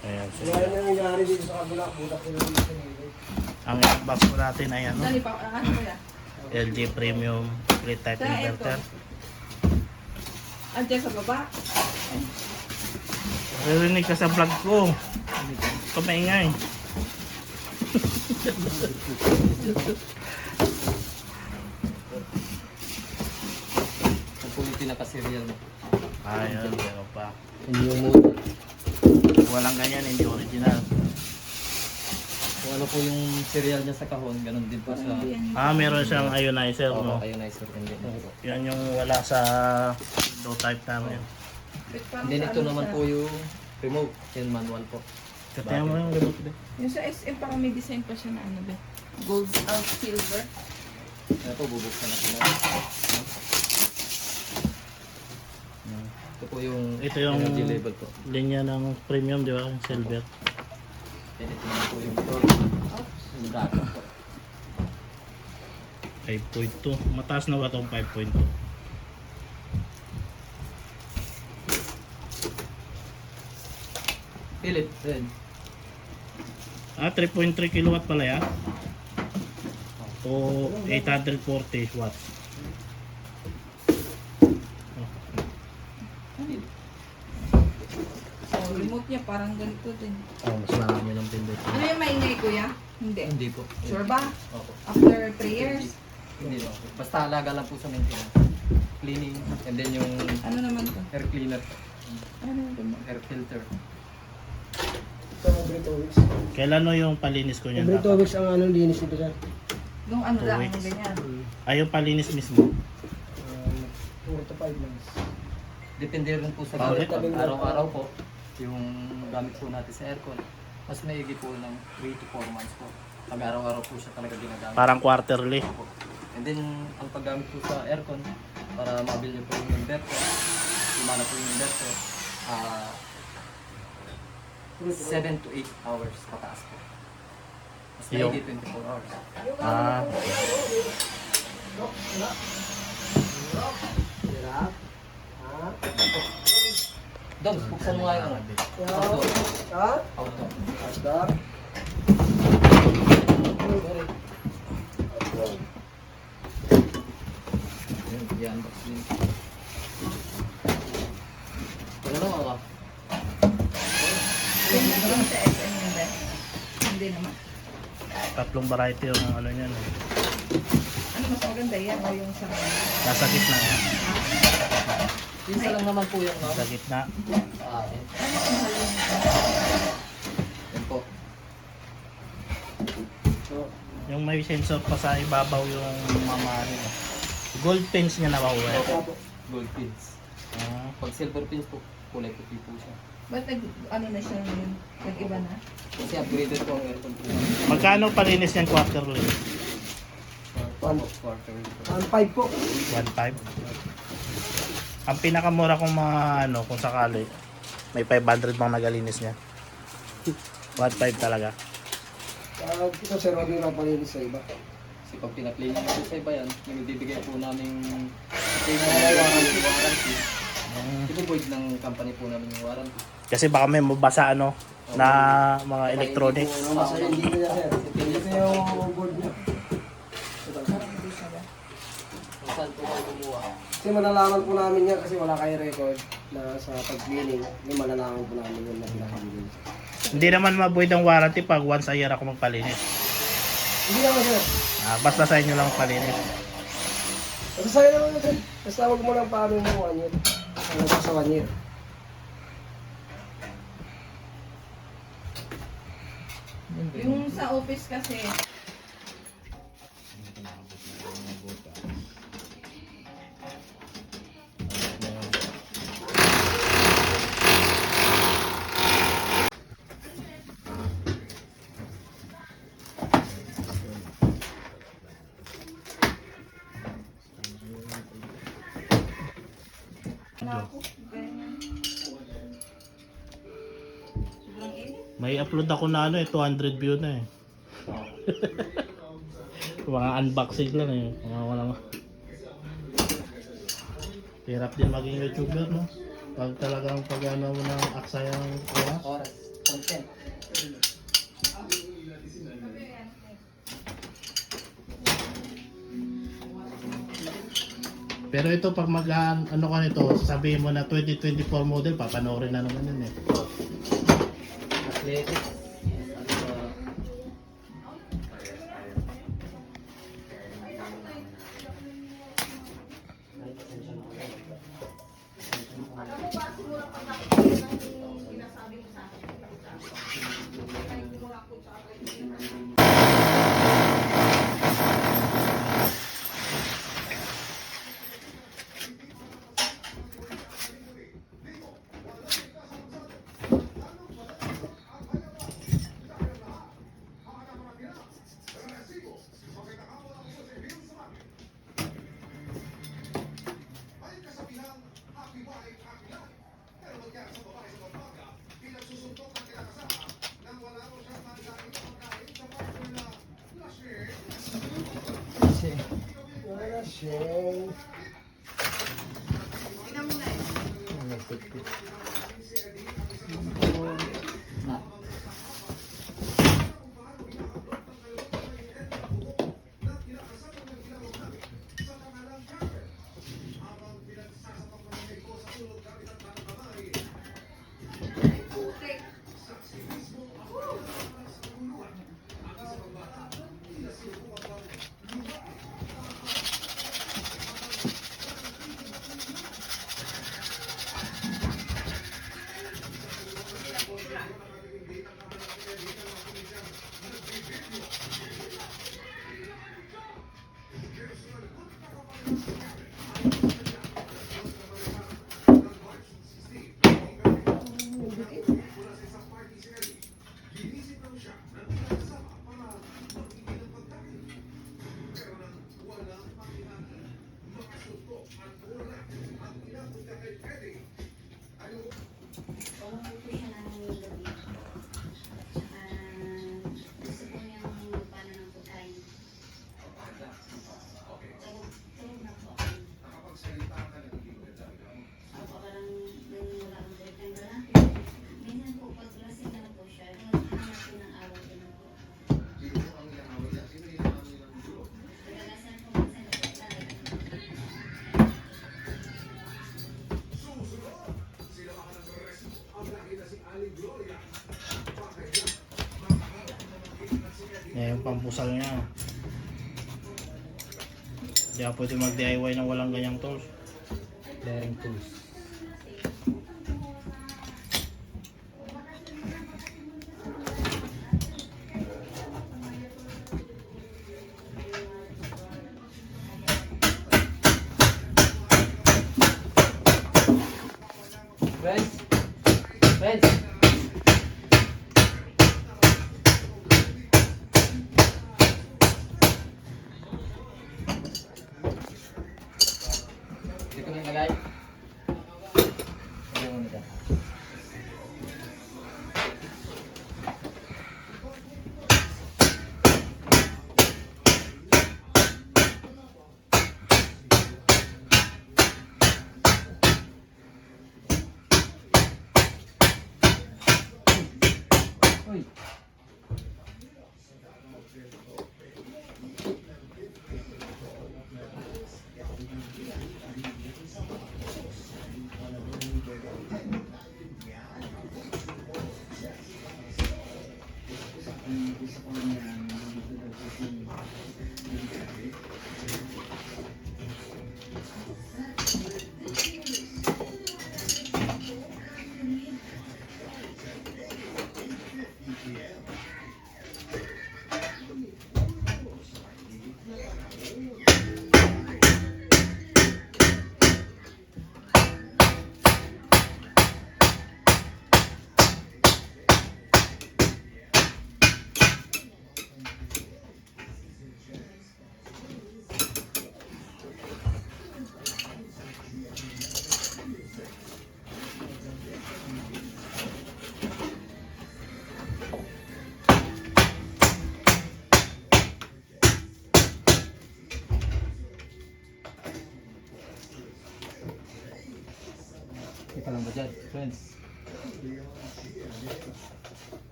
Ayan, Wala serial. na nangyari dito sa kabila. Butak ko lang dito sa gilid. Ang box ko natin ay ano, Dali pa, ano ko yan? LG Premium Split Type Sa Inverter. Andiyan sa baba. Narinig ka sa vlog ko. Ito maingay. Ito po yung pinaka-serial. Ayun, meron pa. Hindi yung model. Walang ganyan, hindi original. Kung ano po yung serial niya sa kahon, ganun din po sa... Meron siyang ionizer, no? kayo nicer and then po. Yan yung wala sa low type namin. And then ito naman po yung remote and manual po. Kaya mo yung remote din. Yung sa SM parang may design pa siya na ano ba? Gold, silver. Ito po, bubuksan natin natin. Ito po yung, Ito yung energy level po. linya ng premium, di ba? Silver. And ito naman po yung yung bracket po. 5.2. Mataas na ba itong 5.2? Philip, red. 3.3 kilowatt pala yan. O 840 watts. Oh, remote niya parang ganito din. Mas marami ng pindot. Ano yung maingay kuya? Hindi. Hindi po. Sure ba? Opo. After 3 years? Hindi po. Basta alaga lang po sa maintenance. Cleaning, and then yung Ano naman to? air cleaner, Ano naman to? air filter. Ito every 2 weeks. Kailan no yung palinis ko niyan? Every 2 weeks ang anong linis nito sir. Nung ano 2 lang, weeks. ganyan. Ay, yung palinis mismo. 4 to 5 months. Depende rin po sa Bakit? gamit. Pag araw-araw po, yung gamit po natin sa aircon, mas maigi po ng 3 to 4 months po. Pag araw-araw po siya talaga ginagamit. Parang quarterly. Po. And then, ang paggamit po sa aircon, para mabil niyo po yung inverter, lumana po yung inverter, 7 to 8 hours pataas po. Mas Yung- maigi 24 hours. Ah, Hirap. Ha? Dogs, buksan mo nga yung ano. Outdoor. Ha? Outdoor. Asdar. Yan, i-unbox din. Wala na mga. Ganyan din sa SM yun ba? Hindi naman. tatlong variety yung ano niyan. Ano mas maganda yan o yung sa Nasa gitna yan. Isa lang naman po yung Nasa gitna. akin. ano mas mahal yung Yan po. Yung may sensor pa sa ibabaw yung mamari. Gold pins niya nakuha. Gold pins. Ah, Pag silver pins po, kulay puti po siya. ba't ano na siya ngayon? Nag-iba na? Kasi upgraded po ang aircon po. magkano palinis niyan quarterly? Quarter. Ang 5 po. 1.5. Ang pinakamura kong mga ano kung sakali may 500 bang nagalinis niya. 1.5 talaga. Ito sir, wag nyo lang palinis sa iba. Kasi pag pina-play nyo po sa iba yan, yung ibibigay po namin warranty. Ipo-void ng company po namin yung warranty. Kasi baka may mabasa ano na mga electronics. Masaya dito niya sir. Dito yung board niya. Parang hindi siya ba? Kung saan po kayo kumuha? Kasi malalaman po namin yan kasi wala kayo record na sa pag-cleaning. Hindi malalaman po namin yun na pinaka-cleaning. Hindi naman ma-void ang warranty pag once a year ako magpalinis. Hindi naman sir. Basta sa inyo lang magpalinis. Basta sa'yo naman sir. Basta wag mo lang paano mo 1 year. Ano sa 1 year. Yung sa office kasi, naku, ganyan. Sobrang init. May upload ako na ano 200 view na mga unboxing lang mga walang hirap din maging YouTuber no pag talagang pag ano mo ng aksayang Oras. Pero ito pag ano ka nito, sabihin mo na 2024 model, papanoorin na naman yun eh. Athletic. Wala siya. Na. Yan yung pampusal niya. Hindi ka pwede mag-DIY nang walang ganyang tools. Bearing tools. Friends? Friends? Dito na nilagay. Lagay mo na dyan. Uy.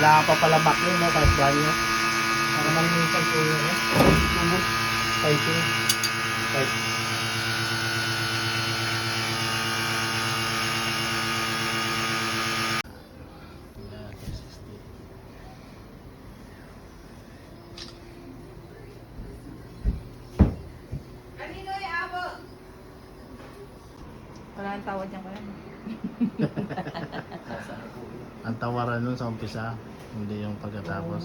Kailangan pa pala back no, kahit brand nyo. Para malinisan po yun, eh. Tubo. Piping. Pipe. Wala ang tawad niya kaya. Nasa ano po. Ang tawaran nun sa umpisa, hindi yung pagkatapos.